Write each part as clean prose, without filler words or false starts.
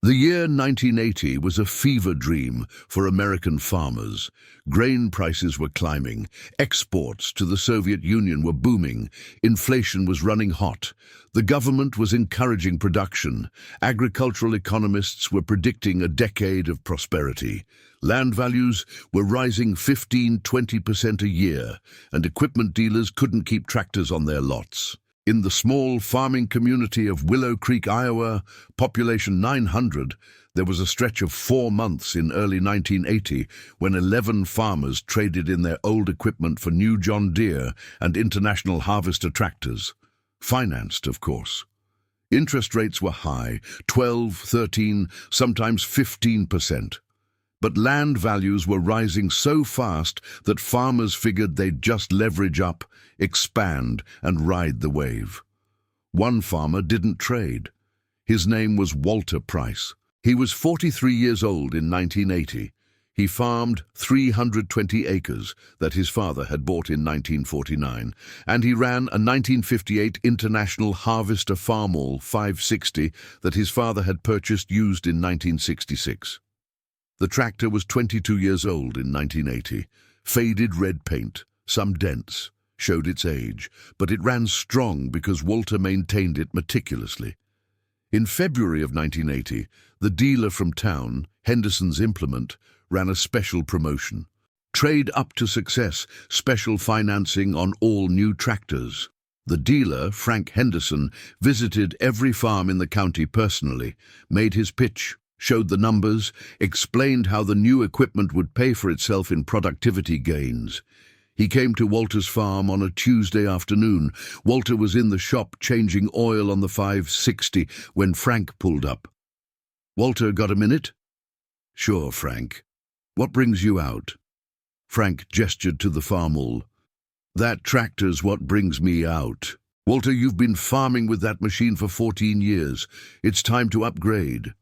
The year 1980 was a fever dream for American farmers. Grain prices were climbing, exports to the Soviet Union were booming, inflation was running hot, the government was encouraging production, agricultural economists were predicting a decade of prosperity. Land values were rising 15–20% a year, and equipment dealers couldn't keep tractors on their lots. In the small farming community of Willow Creek, Iowa, population 900, there was a stretch of 4 months in early 1980 when 11 farmers traded in their old equipment for new John Deere and International Harvester tractors. Financed, of course. Interest rates were high, 12, 13, sometimes 15%. But land values were rising so fast that farmers figured they'd just leverage up, expand, and ride the wave. One farmer didn't trade. His name was Walter Price. He was 43 years old in 1980. He farmed 320 acres that his father had bought in 1949, and he ran a 1958 International Harvester Farmall 560 that his father had purchased used in 1966. The tractor was 22 years old in 1980. Faded red paint, some dents, showed its age, but it ran strong because Walter maintained it meticulously. In February of 1980, the dealer from town, Henderson's Implement, ran a special promotion. Trade up to success, special financing on all new tractors. The dealer, Frank Henderson, visited every farm in the county personally, made his pitch, showed the numbers, explained how the new equipment would pay for itself in productivity gains. He came to Walter's farm on a Tuesday afternoon. Walter was in the shop changing oil on the 560 when Frank pulled up. "Walter, got a minute?" "Sure, Frank. What brings you out?" Frank gestured to the Farmall. "That tractor's what brings me out. Walter, you've been farming with that machine for 14 years. It's time to upgrade.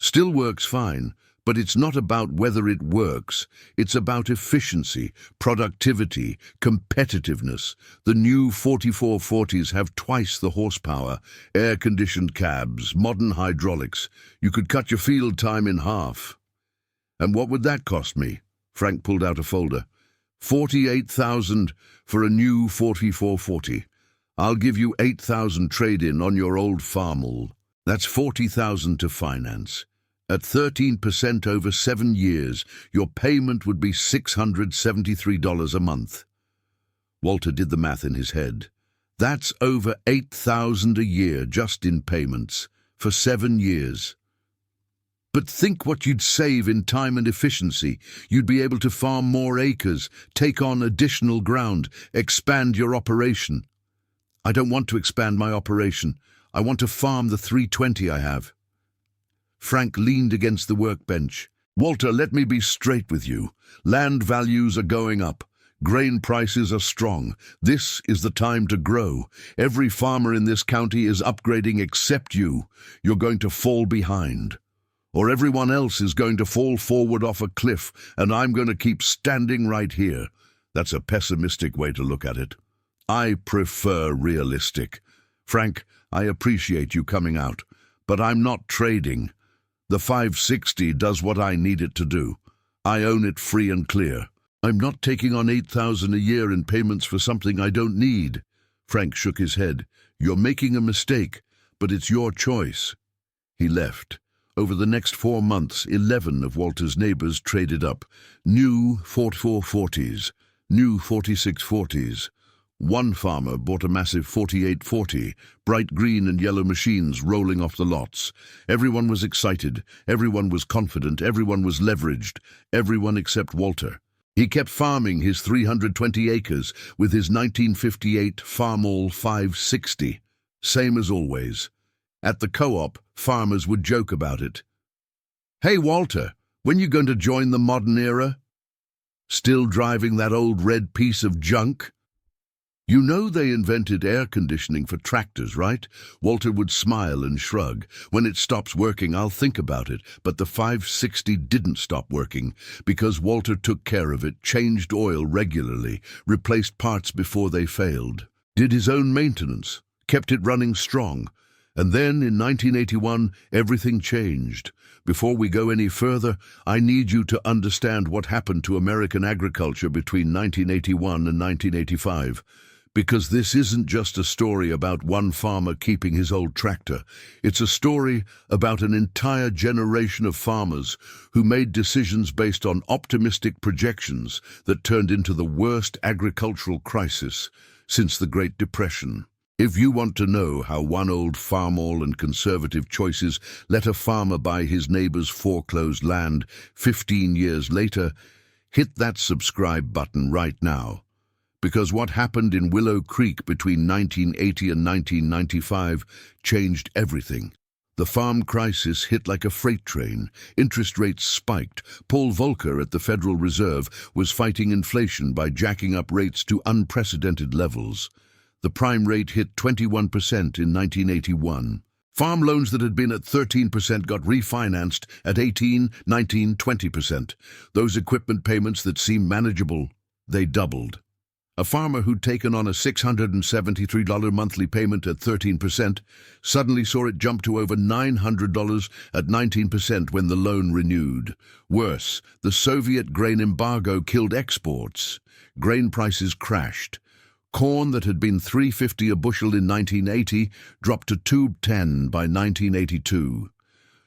Still works fine, but it's not about whether it works. It's about efficiency, productivity, competitiveness. The new 4440s have twice the horsepower, air-conditioned cabs, modern hydraulics. You could cut your field time in half." "And what would that cost me?" Frank pulled out a folder. $48,000 for a new 4440. I'll give you $8,000 trade-in on your old Farmall. That's $40,000 to finance. At 13% over 7 years, your payment would be $673 a month. Walter did the math in his head. That's over $8,000 a year just in payments, for 7 years. But think what you'd save in time and efficiency. You'd be able to farm more acres, take on additional ground, expand your operation. "I don't want to expand my operation. I want to farm the 320 I have." Frank leaned against the workbench. "Walter, let me be straight with you. Land values are going up. Grain prices are strong. This is the time to grow. Every farmer in this county is upgrading except you. You're going to fall behind. Or everyone else is going to fall forward off a cliff, and I'm going to keep standing right here." That's a pessimistic way to look at it. I prefer realistic. Frank, I appreciate you coming out, but I'm not trading. The 560 does what I need it to do. I own it free and clear. I'm not taking on $8,000 a year in payments for something I don't need. Frank shook his head. "You're making a mistake, but it's your choice." He left. Over the next 4 months, 11 of Walter's neighbors traded up. New 4440s, new 4640s. One farmer bought a massive 4840, bright green and yellow machines rolling off the lots. Everyone was excited, everyone was confident, everyone was leveraged, everyone except Walter. He kept farming his 320 acres with his 1958 Farmall 560, same as always. At the co-op, farmers would joke about it. "Hey, Walter, when you going to join the modern era? Still driving that old red piece of junk?" "You know they invented air conditioning for tractors, right?" Walter would smile and shrug. "When it stops working, I'll think about it." But the 560 didn't stop working because Walter took care of it, changed oil regularly, replaced parts before they failed, did his own maintenance, kept it running strong. And then in 1981, everything changed. Before we go any further, I need you to understand what happened to American agriculture between 1981 and 1985. Because this isn't just a story about one farmer keeping his old tractor. It's a story about an entire generation of farmers who made decisions based on optimistic projections that turned into the worst agricultural crisis since the Great Depression. If you want to know how one old Farmall and conservative choices let a farmer buy his neighbor's foreclosed land 15 years later, hit that subscribe button right now. Because what happened in Willow Creek between 1980 and 1995 changed everything. The farm crisis hit like a freight train. Interest rates spiked. Paul Volcker at the Federal Reserve was fighting inflation by jacking up rates to unprecedented levels. The prime rate hit 21% in 1981. Farm loans that had been at 13% got refinanced at 18, 19, 20%. Those equipment payments that seemed manageable, they doubled. A farmer who'd taken on a $673 monthly payment at 13% suddenly saw it jump to over $900 at 19% when the loan renewed. Worse, the Soviet grain embargo killed exports. Grain prices crashed. Corn that had been $3.50 a bushel in 1980 dropped to $2.10 by 1982.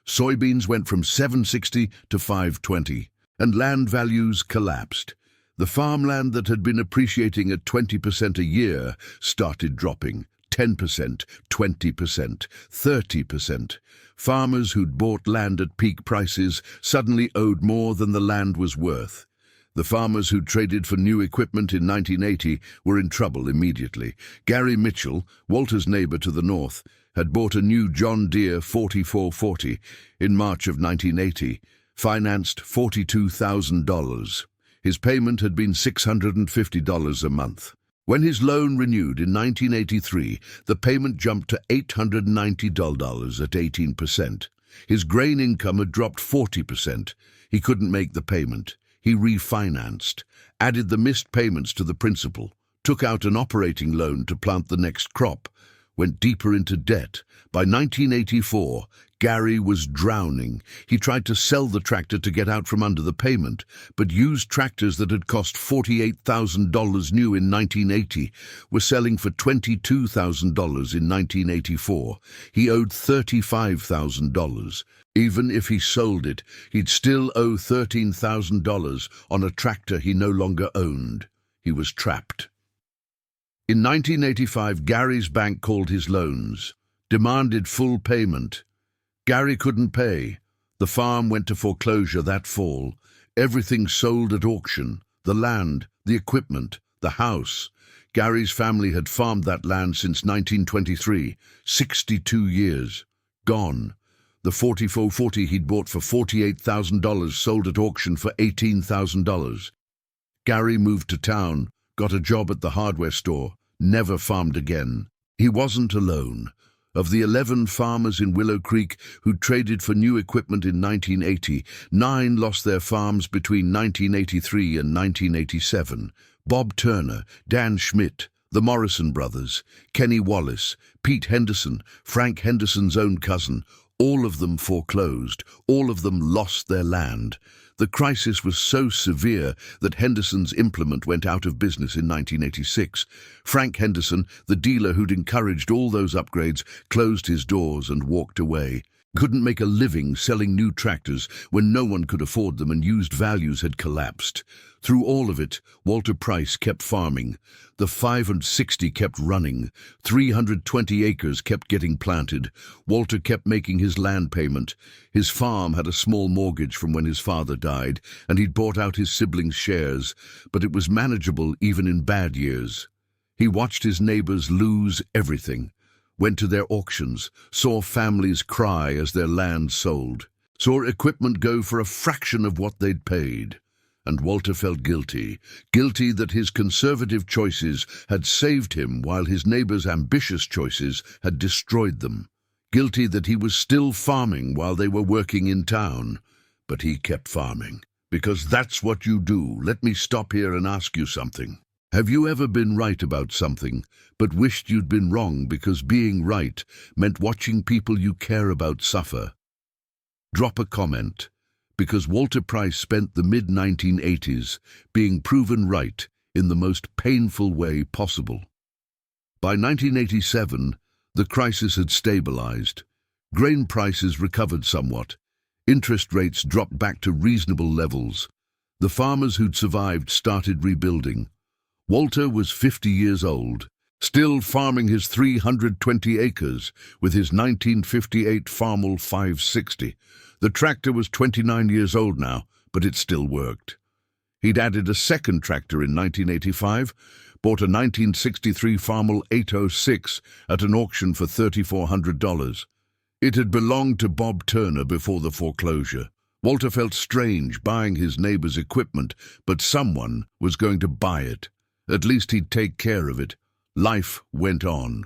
Soybeans went from $7.60 to $5.20, and land values collapsed. The farmland that had been appreciating at 20% a year started dropping. 10%, 20%, 30%. Farmers who'd bought land at peak prices suddenly owed more than the land was worth. The farmers who traded for new equipment in 1980 were in trouble immediately. Gary Mitchell, Walter's neighbor to the north, had bought a new John Deere 4440 in March of 1980, financed $42,000. His payment had been $650 a month. When his loan renewed in 1983, the payment jumped to $890 at 18%. His grain income had dropped 40%. He couldn't make the payment. He refinanced, added the missed payments to the principal, took out an operating loan to plant the next crop, went deeper into debt. By 1984, Gary was drowning. He tried to sell the tractor to get out from under the payment, but used tractors that had cost $48,000 new in 1980 were selling for $22,000 in 1984. He owed $35,000. Even if he sold it, he'd still owe $13,000 on a tractor he no longer owned. He was trapped. In 1985, Gary's bank called his loans, demanded full payment. Gary couldn't pay. The farm went to foreclosure that fall. Everything sold at auction. The land, the equipment, the house. Gary's family had farmed that land since 1923, 62 years. Gone. The 4440 he'd bought for $48,000 sold at auction for $18,000. Gary moved to town, got a job at the hardware store, never farmed again. He wasn't alone. Of the 11 farmers in Willow Creek who traded for new equipment in 1980, 9 lost their farms between 1983 and 1987. Bob Turner, Dan Schmidt, the Morrison brothers, Kenny Wallace, Pete Henderson, Frank Henderson's own cousin, all of them foreclosed, all of them lost their land. The crisis was so severe that Henderson's implement went out of business in 1986. Frank Henderson, the dealer who'd encouraged all those upgrades, closed his doors and walked away. Couldn't make a living selling new tractors when no one could afford them and used values had collapsed. Through all of it, Walter Price kept farming. The 560 kept running. 320 acres kept getting planted. Walter kept making his land payment. His farm had a small mortgage from when his father died, and he'd bought out his siblings' shares, but it was manageable even in bad years. He watched his neighbors lose everything. Went to their auctions, saw families cry as their land sold, saw equipment go for a fraction of what they'd paid. And Walter felt guilty that his conservative choices had saved him while his neighbors' ambitious choices had destroyed them. Guilty that he was still farming while they were working in town. But he kept farming, because that's what you do. Let me stop here and ask you something. Have you ever been right about something, but wished you'd been wrong because being right meant watching people you care about suffer? Drop a comment, because Walter Price spent the mid-1980s being proven right in the most painful way possible. By 1987, the crisis had stabilized. Grain prices recovered somewhat. Interest rates dropped back to reasonable levels. The farmers who'd survived started rebuilding. Walter was 50 years old, still farming his 320 acres with his 1958 Farmall 560. The tractor was 29 years old now, but it still worked. He'd added a second tractor in 1985, bought a 1963 Farmall 806 at an auction for $3,400. It had belonged to Bob Turner before the foreclosure. Walter felt strange buying his neighbor's equipment, but someone was going to buy it. At least he'd take care of it. Life went on.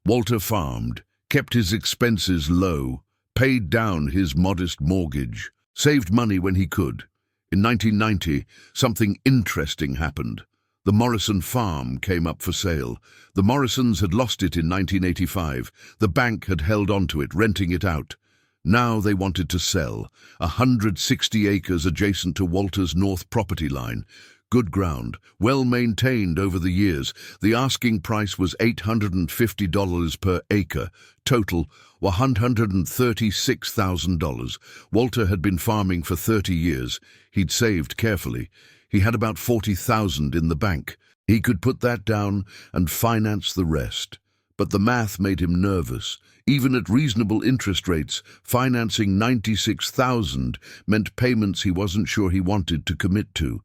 Walter farmed, kept his expenses low, paid down his modest mortgage, saved money when he could. In 1990, something interesting happened. The Morrison farm came up for sale. The Morrisons had lost it in 1985. The bank had held on to it, renting it out. Now they wanted to sell. 160 acres adjacent to Walter's north property line. Good ground, well maintained over the years. The asking price was $850 per acre. Total, $136,000. Walter had been farming for 30 years. He'd saved carefully. He had about $40,000 in the bank. He could put that down and finance the rest. But the math made him nervous. Even at reasonable interest rates, financing $96,000 meant payments he wasn't sure he wanted to commit to.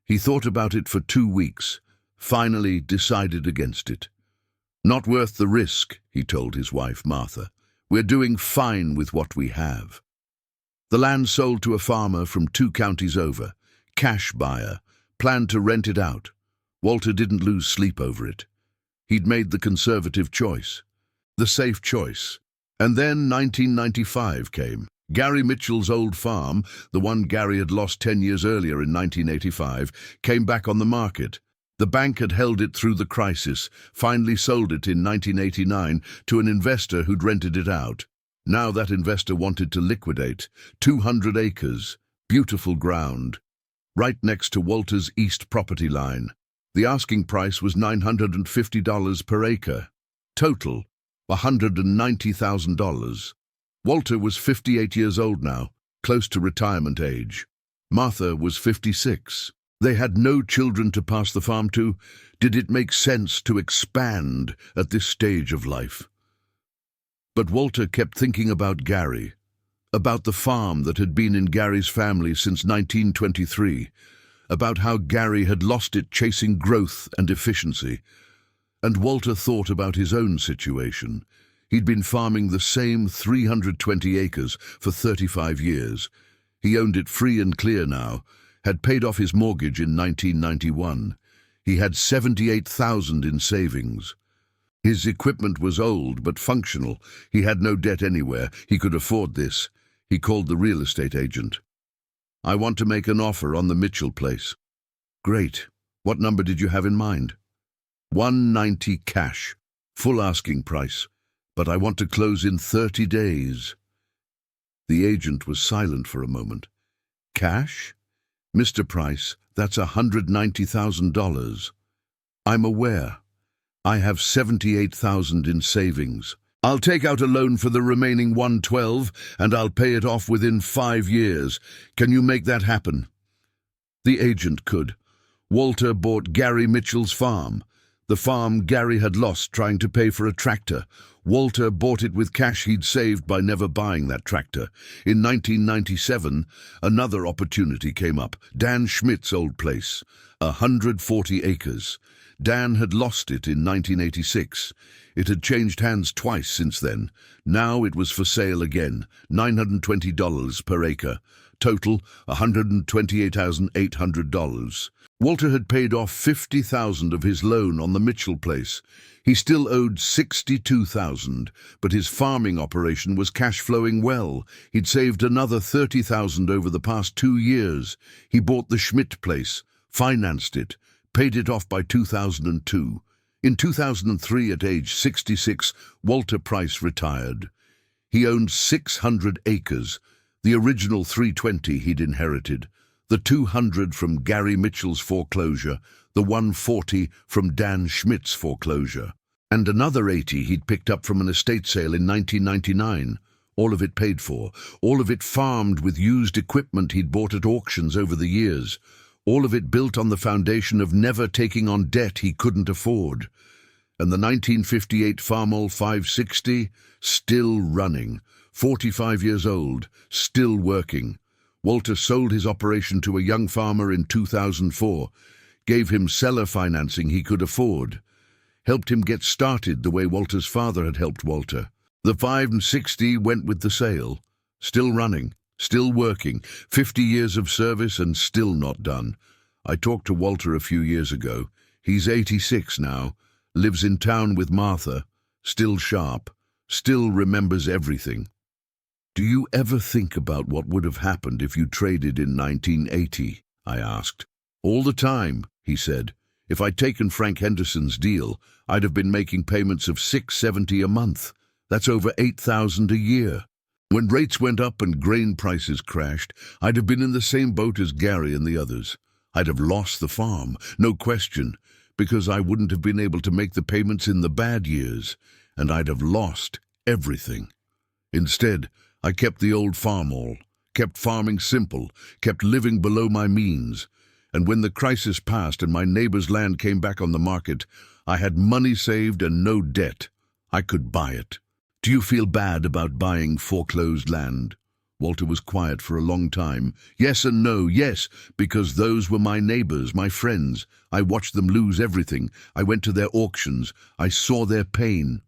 He thought about it for 2 weeks, finally decided against it. Not worth the risk, he told his wife, Martha. We're doing fine with what we have. The land sold to a farmer from 2 counties over, cash buyer, planned to rent it out. Walter didn't lose sleep over it. He'd made the conservative choice, the safe choice. And then 1995 came. Gary Mitchell's old farm, the one Gary had lost 10 years earlier in 1985, came back on the market. The bank had held it through the crisis, finally sold it in 1989 to an investor who'd rented it out. Now that investor wanted to liquidate. 200 acres, beautiful ground, right next to Walter's east property line. The asking price was $950 per acre. Total, $190,000. Walter was 58 years old now, close to retirement age. Martha was 56. They had no children to pass the farm to. Did it make sense to expand at this stage of life? But Walter kept thinking about Gary, about the farm that had been in Gary's family since 1923, about how Gary had lost it chasing growth and efficiency. And Walter thought about his own situation. He'd been farming the same 320 acres for 35 years. He owned it free and clear now, had paid off his mortgage in 1991. He had $78,000 in savings. His equipment was old but functional. He had no debt anywhere. He could afford this. He called the real estate agent. I want to make an offer on the Mitchell place. Great. What number did you have in mind? $190 cash, full asking price. But I want to close in 30 days. The agent was silent for a moment. Cash? Mr. Price, that's $190,000. I'm aware. I have $78,000 in savings. I'll take out a loan for the remaining $112 and I'll pay it off within 5 years. Can you make that happen? The agent could. Walter bought Gary Mitchell's farm. The farm Gary had lost trying to pay for a tractor. Walter bought it with cash he'd saved by never buying that tractor. In 1997, another opportunity came up. Dan Schmidt's old place, 140 acres. Dan had lost it in 1986. It had changed hands twice since then. Now it was for sale again, $920 per acre. Total, $128,800. Walter had paid off $50,000 of his loan on the Mitchell place. He still owed $62,000, but his farming operation was cash flowing well. He'd saved another $30,000 over the past 2 years. He bought the Schmidt place, financed it, paid it off by 2002. In 2003, at age 66, Walter Price retired. He owned 600 acres, the original 320 he'd inherited, the 200 from Gary Mitchell's foreclosure, the 140 from Dan Schmidt's foreclosure, and another 80 he'd picked up from an estate sale in 1999. All of it paid for, all of it farmed with used equipment he'd bought at auctions over the years, all of it built on the foundation of never taking on debt he couldn't afford. And the 1958 Farmall 560, still running, 45 years old, still working. Walter sold his operation to a young farmer in 2004, gave him seller financing he could afford, helped him get started the way Walter's father had helped Walter. The 560 went with the sale, still running, still working, 50 years of service and still not done. I talked to Walter a few years ago. He's 86 now, lives in town with Martha, still sharp, still remembers everything. Do you ever think about what would have happened if you traded in 1980? I asked. All the time, he said. If I'd taken Frank Henderson's deal, I'd have been making payments of $670 a month. That's over $8,000 a year. When rates went up and grain prices crashed, I'd have been in the same boat as Gary and the others. I'd have lost the farm, no question, because I wouldn't have been able to make the payments in the bad years, and I'd have lost everything. Instead, I kept the old Farmall, kept farming simple, kept living below my means, and when the crisis passed and my neighbor's land came back on the market, I had money saved and no debt. I could buy it. Do you feel bad about buying foreclosed land? Walter was quiet for a long time. Yes and no. Yes, because those were my neighbors, my friends. I watched them lose everything. I went to their auctions. I saw their pain.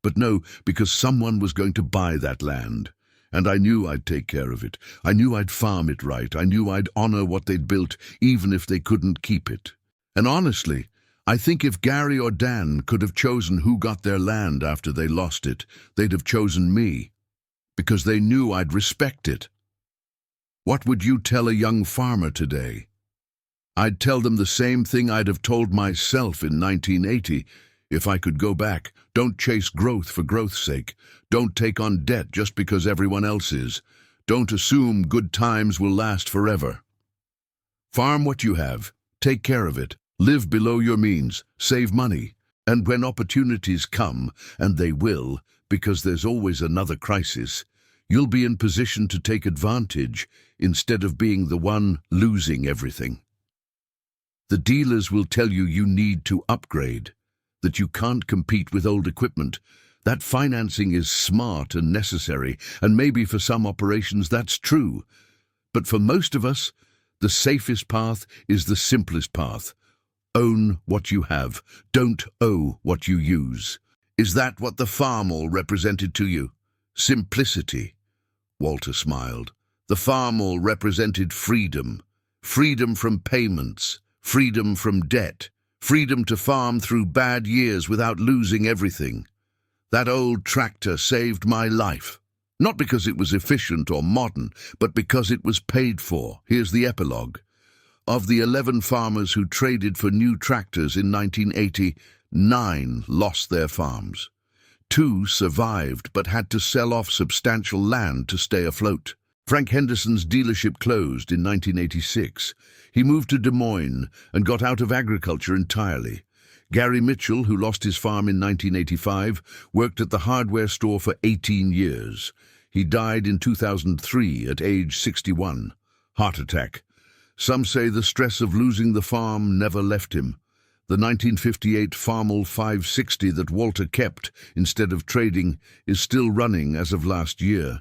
But no, because someone was going to buy that land. And I knew I'd take care of it. I knew I'd farm it right. I knew I'd honor what they'd built, even if they couldn't keep it. And honestly, I think if Gary or Dan could have chosen who got their land after they lost it, they'd have chosen me, because they knew I'd respect it. What would you tell a young farmer today? I'd tell them the same thing I'd have told myself in 1980. If I could go back, don't chase growth for growth's sake. Don't take on debt just because everyone else is. Don't assume good times will last forever. Farm what you have. Take care of it. Live below your means, save money, and when opportunities come, and they will, because there's always another crisis, you'll be in position to take advantage instead of being the one losing everything. The dealers will tell you you need to upgrade, that you can't compete with old equipment, that financing is smart and necessary, and maybe for some operations that's true. But for most of us, the safest path is the simplest path. Own what you have. Don't owe what you use. Is that what the Farmall represented to you? Simplicity. Walter smiled. The Farmall represented freedom. Freedom from payments. Freedom from debt. Freedom to farm through bad years without losing everything. That old tractor saved my life. Not because it was efficient or modern, but because it was paid for. Here's the epilogue. Of the 11 farmers who traded for new tractors in 1980, 9 lost their farms. 2 survived but had to sell off substantial land to stay afloat. Frank Henderson's dealership closed in 1986. He moved to Des Moines and got out of agriculture entirely. Gary Mitchell, who lost his farm in 1985, worked at the hardware store for 18 years. He died in 2003 at age 61. Heart attack. Some say the stress of losing the farm never left him. The 1958 Farmall 560 that Walter kept instead of trading is still running as of last year.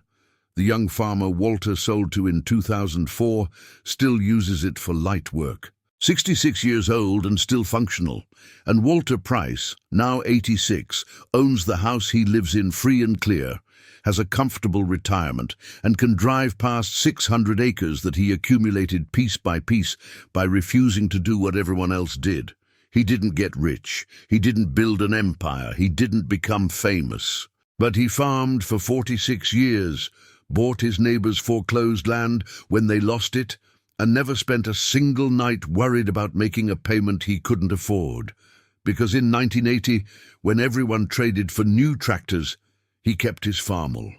The young farmer Walter sold to in 2004 still uses it for light work. 66 years old and still functional. And Walter Price, now 86, owns the house he lives in free and clear, has a comfortable retirement, and can drive past 600 acres that he accumulated piece by refusing to do what everyone else did. He didn't get rich. He didn't build an empire. He didn't become famous. But he farmed for 46 years, bought his neighbors' foreclosed land when they lost it, and never spent a single night worried about making a payment he couldn't afford. Because in 1980, when everyone traded for new tractors, he kept his Farmall.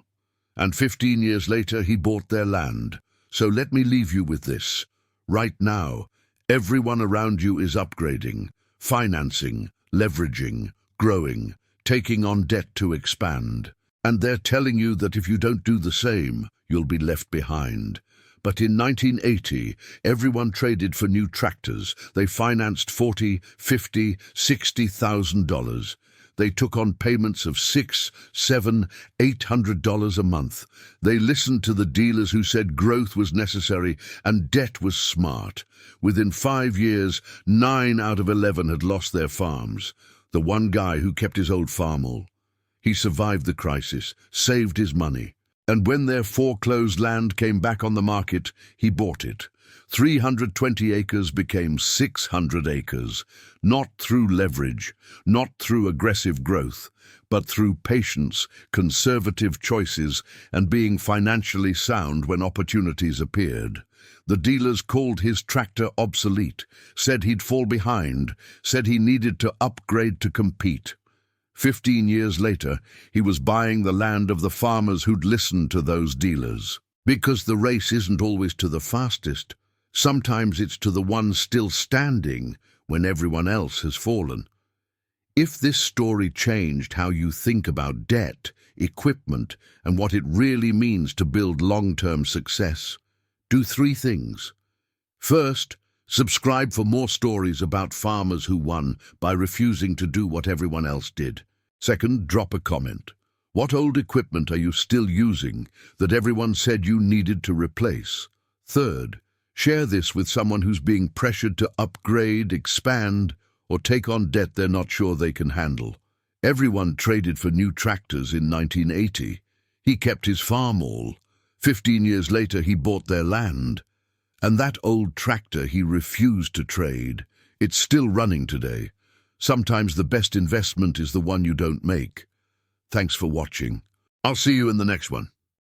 And 15 years later, he bought their land. So let me leave you with this. Right now, everyone around you is upgrading, financing, leveraging, growing, taking on debt to expand. And they're telling you that if you don't do the same, you'll be left behind. But in 1980, everyone traded for new tractors. They financed $40, $50, $60,000. They took on payments of $600, $700, $800 a month. They listened to the dealers who said growth was necessary and debt was smart. Within 5 years, 9 out of 11 had lost their farms. The one guy who kept his old Farmall. He survived the crisis, saved his money. And when their foreclosed land came back on the market, he bought it. 320 acres became 600 acres, not through leverage, not through aggressive growth, but through patience, conservative choices, and being financially sound when opportunities appeared. The dealers called his tractor obsolete, said he'd fall behind, said he needed to upgrade to compete. 15 years later, he was buying the land of the farmers who'd listened to those dealers. Because the race isn't always to the fastest. Sometimes it's to the one still standing when everyone else has fallen. If this story changed how you think about debt, equipment, and what it really means to build long-term success, do 3 things. First, subscribe for more stories about farmers who won by refusing to do what everyone else did. Second, drop a comment. What old equipment are you still using that everyone said you needed to replace? Third, share this with someone who's being pressured to upgrade, expand, or take on debt they're not sure they can handle. Everyone traded for new tractors in 1980. He kept his Farmall. 15 years later, he bought their land. And that old tractor he refused to trade. It's still running today. Sometimes the best investment is the one you don't make. Thanks for watching. I'll see you in the next one.